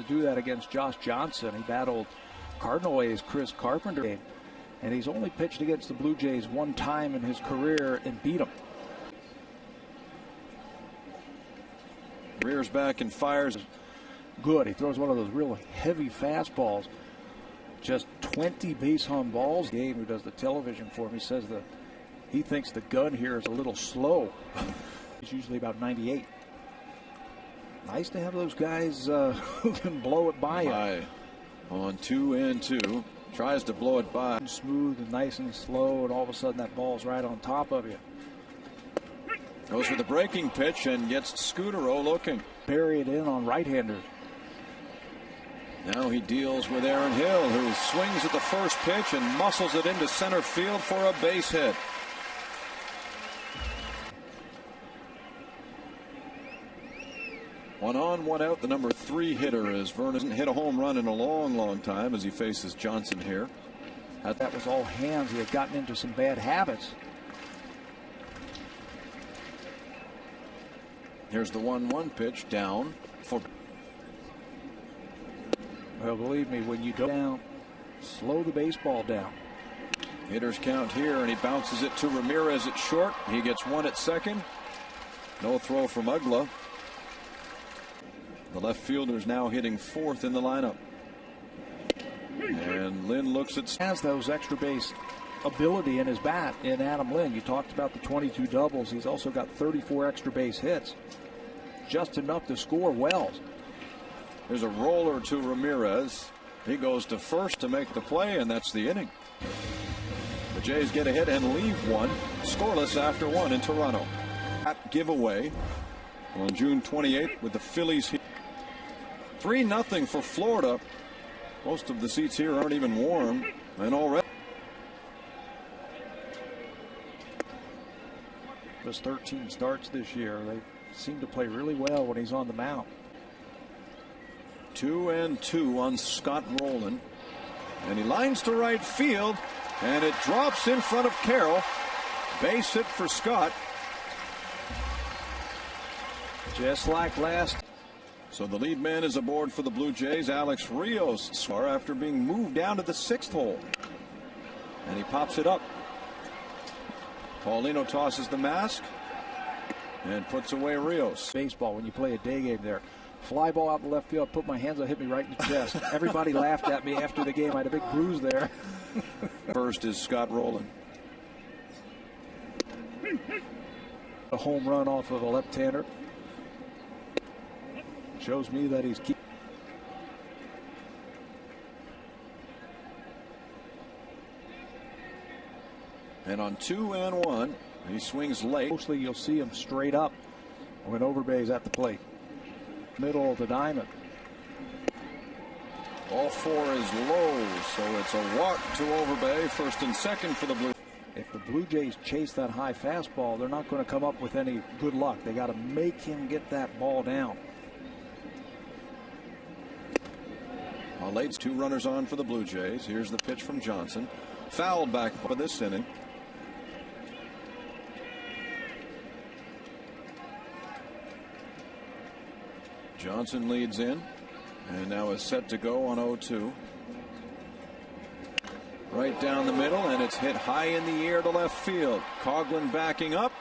do that against Josh Johnson. He battled Cardinal A's Chris Carpenter, and he's only pitched against the Blue Jays one time in his career and beat him. Rears back and fires. Good. He throws one of those real heavy fastballs. Just 20 base hung balls. Gabe, who does the television for him, he says that he thinks the gun here is a little slow. He's usually about 98. Nice to have those guys who can blow it by you. On 2-2. Tries to blow it by. Smooth and nice and slow, and all of a sudden that ball's right on top of you. Goes for the breaking pitch and gets Scudero looking. Bury it in on right-handers. Now he deals with Aaron Hill, who swings at the first pitch and muscles it into center field for a base hit. One on, one out, the number 3 hitter as Vernon hasn't hit a home run in a long time as he faces Johnson here. That was all hands. He had gotten into some bad habits. Here's the 1-1 pitch down for. Well, believe me, when you go down, slow the baseball down. Hitters count here, and he bounces it to Ramirez at short. He gets one at second. No throw from Ugla. The left fielder's now hitting 4th in the lineup. And Lynn looks at. Has those extra base ability in his bat in Adam Lynn. You talked about the 22 doubles. He's also got 34 extra base hits. Just enough to score wells. There's a roller to Ramirez. He goes to first to make the play, and that's the inning. The Jays get a hit and leave one, scoreless after 1 in Toronto. That giveaway on June 28th with the Phillies. 3-0 for Florida. Most of the seats here aren't even warm, and already. Those 13 starts this year, they seem to play really well when he's on the mound. 2-2 on Scott Rowland, and he lines to right field, and it drops in front of Carroll. Base hit for Scott. Just like last. So the lead man is aboard for the Blue Jays. Alex Rios after being moved down to the 6th hole, and he pops it up. Paulino tosses the mask and puts away Rios. Baseball, when you play a day game there. Fly ball out the left field, put my hands up, hit me right in the chest. Everybody laughed at me after the game. I had a big bruise there. First is Scott Rowland. A home run off of a left-hander. Shows me that he's keep. And on 2-1, he swings late. Mostly you'll see him straight up when Overbay's at the plate. Middle of the diamond. All 4 is low, so it's a walk to Overbay. First and second for the Blue. If the Blue Jays chase that high fastball, they're not going to come up with any good luck. They got to make him get that ball down. Late, 2 runners on for the Blue Jays. Here's the pitch from Johnson. Fouled back for this inning. Johnson leads in and now is set to go on 0-2. Right down the middle, and it's hit high in the air to left field. Coughlin backing up,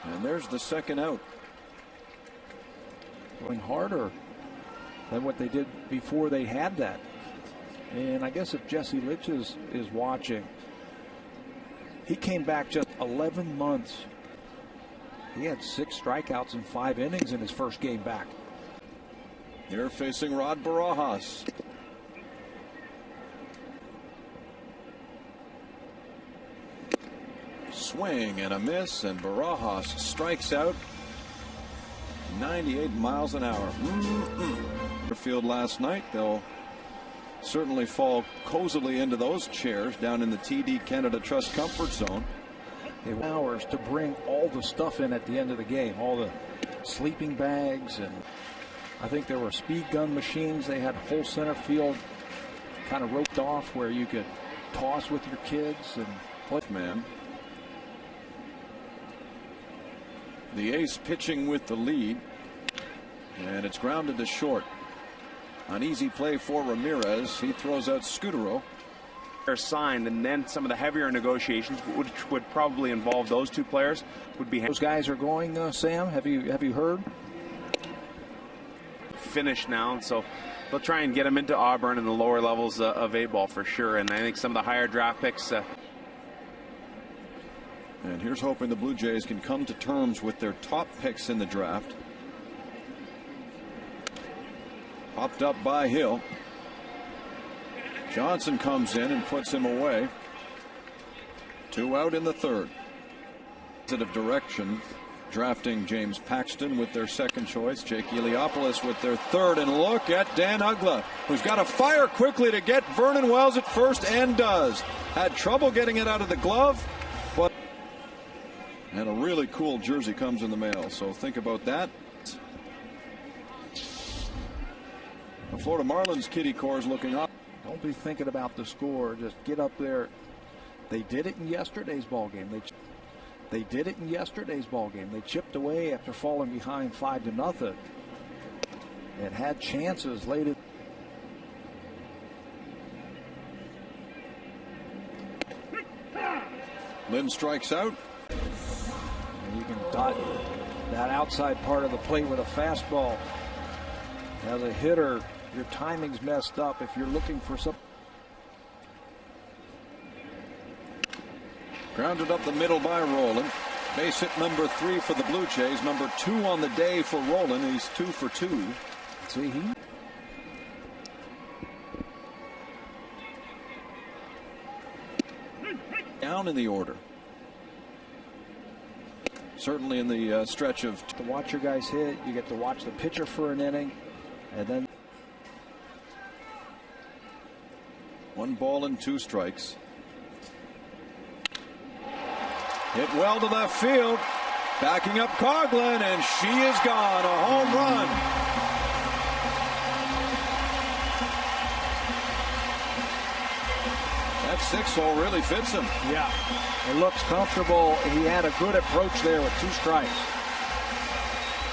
and there's the second out. Going harder than what they did before they had that. And I guess if Jesse Litch is watching, he came back just 11 months. He had 6 strikeouts in 5 innings in his first game back. Here facing Rod Barajas. Swing and a miss, and Barajas strikes out. 98 miles an hour. Field last night. They'll certainly fall cozily into those chairs down in the TD Canada Trust Comfort Zone. Hours to bring all the stuff in at the end of the game, all the sleeping bags, and I think there were speed gun machines. They had whole center field kind of roped off where you could toss with your kids and play. Man, the ace pitching with the lead. And it's grounded to short. An easy play for Ramirez. He throws out Scudero. They're signed, and then some of the heavier negotiations, which would probably involve those two players, would be. Those guys are going, Sam. Have you heard? Finished now, so they'll try and get them into Auburn and the lower levels of A-ball for sure. And I think some of the higher draft picks. And here's hoping the Blue Jays can come to terms with their top picks in the draft. Popped up by Hill. Johnson comes in and puts him away. 2 out in the third. Positive direction. Drafting James Paxton with their second choice. Jake Eliopoulos with their third. And look at Dan Uggla, who's got to fire quickly to get Vernon Wells at first, and does. Had trouble getting it out of the glove. But and a really cool jersey comes in the mail. So think about that. The Florida Marlins kitty core is looking up. Don't be thinking about the score. Just get up there. They did it in yesterday's ball game. They did it in yesterday's ball game. They chipped away after falling behind 5-0. And had chances late. Lynn strikes out. And you can dot that outside part of the plate with a fastball. As a hitter, your timing's messed up if you're looking for some. Grounded up the middle by Roland. Base hit number 3 for the Blue Jays. Number 2 on the day for Roland. He's 2 for 2. See, down in the order. Certainly in the stretch of. To watch your guys hit, you get to watch the pitcher for an inning, and then 1 ball and 2 strikes. Hit well to left field. Backing up Coughlin, and she is gone. A home run. That 6-hole really fits him. Yeah, it looks comfortable. He had a good approach there with 2 strikes.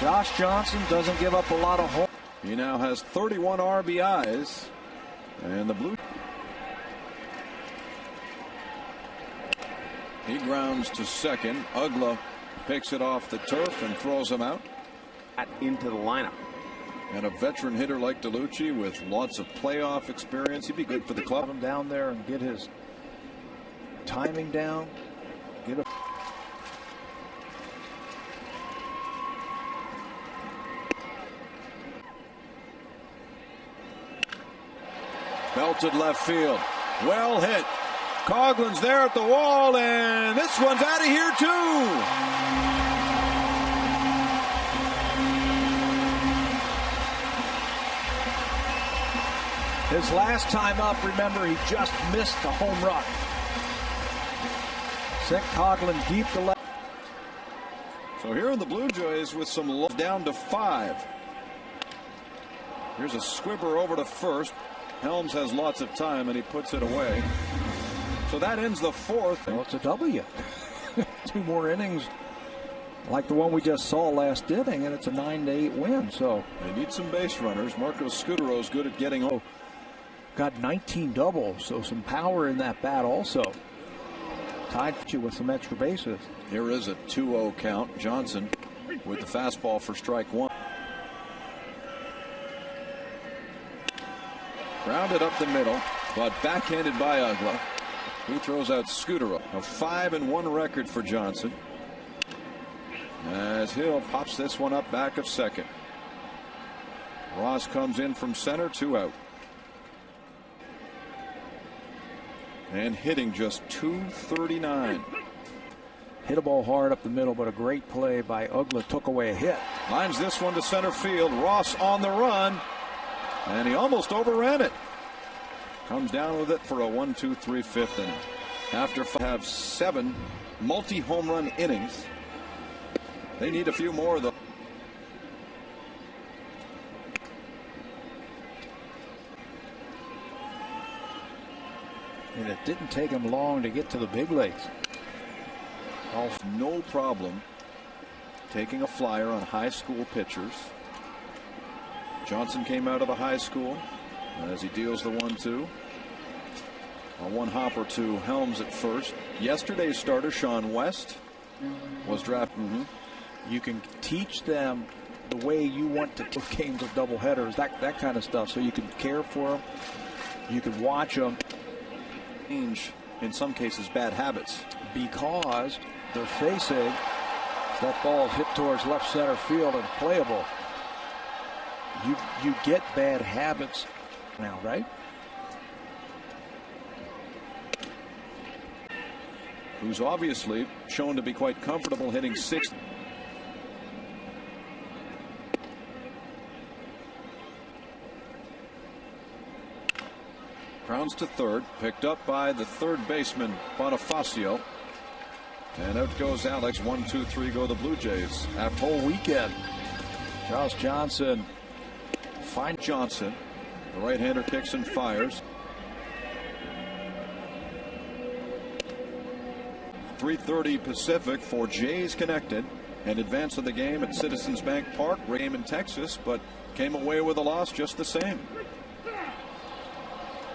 Josh Johnson doesn't give up a lot of home. He now has 31 RBIs, and the Blue. He grounds to second. Uggla picks it off the turf and throws him out. Into the lineup. And a veteran hitter like DeLucci with lots of playoff experience. He'd be good for the club. Have him down there and get his timing down. Get a. Belted left field. Well hit. Coughlin's there at the wall, and this one's out of here too. His last time up, remember, he just missed a home run. Sent Coughlin deep to left. So here are the Blue Jays with some love down to 5. Here's a squibber over to first. Helms has lots of time, and he puts it away. So that ends the 4th. Well, it's a W. 2 more innings like the one we just saw last inning, and it's a 9-8 win. So they need some base runners. Marcos Scudero's good at getting over. Got 19 doubles, so some power in that bat also. Tied you with some extra bases. Here is a 2-0 count. Johnson with the fastball for strike 1. Grounded up the middle, but backhanded by Uggla. He throws out Scudero. A 5-1 record for Johnson. As Hill pops this one up back of second. Ross comes in from center, 2 out. And hitting just .239. Hit a ball hard up the middle, but a great play by Uggla took away a hit. Lines this one to center field. Ross on the run, and he almost overran it. Comes down with it for a 1-2-3 5th inning. After have 7 multi-home run innings, they need a few more though. And it didn't take him long to get to the big leagues. No problem taking a flyer on high school pitchers. Johnson came out of the high school as he deals the 1-2. A one hopper to Helms at first. Yesterday's starter, Sean West, was drafted. You can teach them the way you want to play games of doubleheaders, that kind of stuff. So you can care for them. You can watch them. Change, in some cases, bad habits. Because they're facing that ball hit towards left center field and playable. You get bad habits now, right? Who's obviously shown to be quite comfortable hitting 6th. Grounds to third, picked up by the third baseman Bonifacio. And out goes Alex. 1-2-3 go the Blue Jays. After whole weekend, Johnson. Find Johnson. The right-hander kicks and fires. 3:30 Pacific for Jays Connected. And advance of the game at Citizens Bank Park. Game in Texas, but came away with a loss just the same.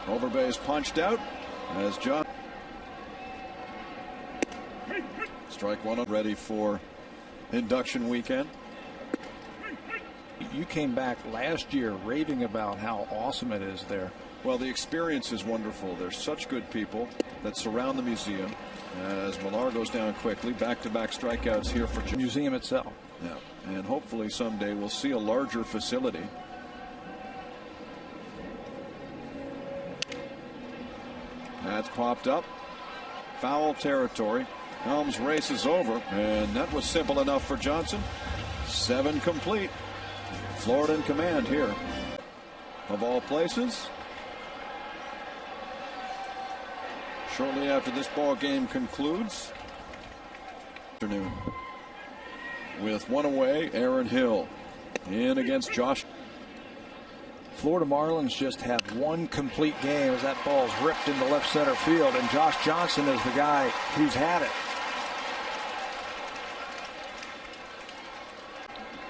Overbase punched out as John. Strike one, ready for induction weekend. You came back last year raving about how awesome it is there. Well, the experience is wonderful. There's such good people that surround the museum. As Millar goes down quickly, back-to-back strikeouts here for the museum itself. Yeah, and hopefully someday we'll see a larger facility. That's popped up. Foul territory. Helms races over, and that was simple enough for Johnson. 7 complete. Florida in command here. Of all places. Shortly after this ball game concludes. Afternoon. With one away, Aaron Hill in against Josh. Florida Marlins just have one complete game as that ball's ripped into left center field, and Josh Johnson is the guy who's had it.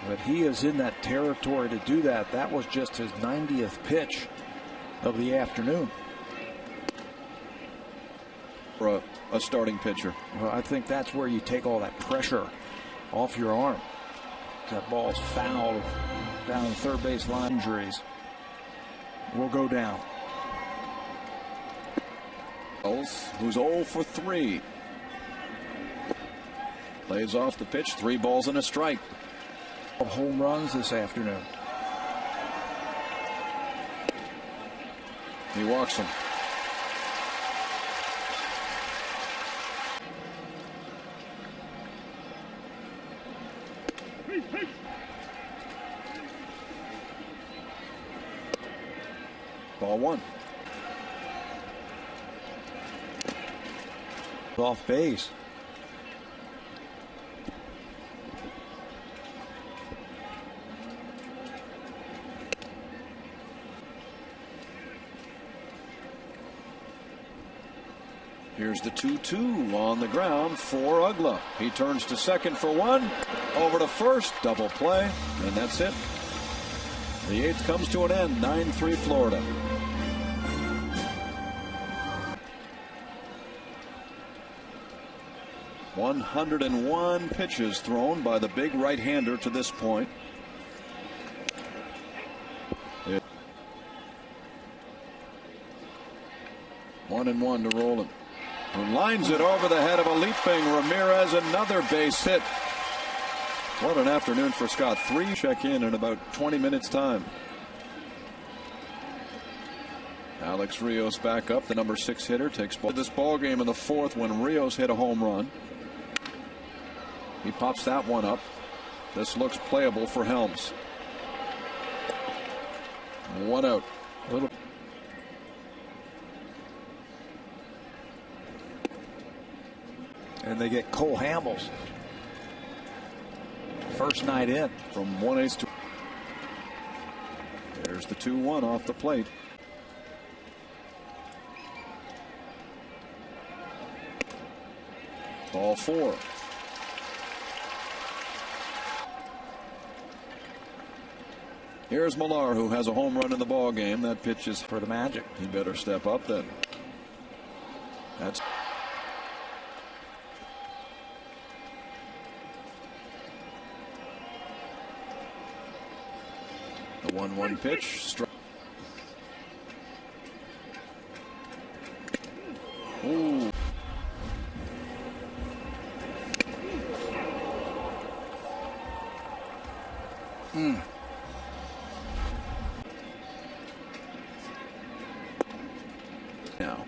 But he is in that territory to do that. That was just his 90th pitch of the afternoon. For a starting pitcher. Well, I think that's where you take all that pressure off your arm. That ball's fouled down the third base line. Injuries will go down. Who's 0 for 3. Lays off the pitch. 3 balls and a strike. Home runs this afternoon. He walks him. Ball 1. Off base. Here's the 2-2 on the ground for Ugla. He turns to second for 1. Over to first. Double play. And that's it. The 8th comes to an end. 9-3 Florida. .101 pitches thrown by the big right-hander to this point. 1-1 to Roland. Who lines it over the head of a leaping Ramirez. Another base hit. What an afternoon for Scott. 3 check in about 20 minutes time. Alex Rios back up. The number 6 hitter takes this ball game in the 4th when Rios hit a home run. He pops that one up. This looks playable for Helms. 1 out. And they get Cole Hamels. First night in. From 1/8 to. There's the 2-1 off the plate. Ball 4. Here's Millar, who has a home run in the ball game. That pitch is for the Magic. He better step up then. That's the 1-1 pitch. Ooh. Now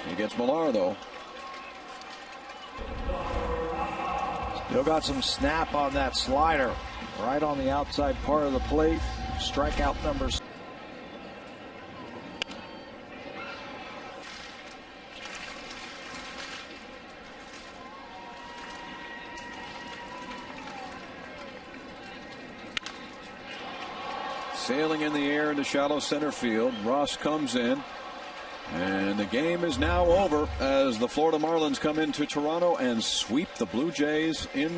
he gets Millar though. Still got some snap on that slider, right on the outside part of the plate. Strikeout numbers. Sailing in the air into shallow center field. Ross comes in. And the game is now over as the Florida Marlins come into Toronto and sweep the Blue Jays in.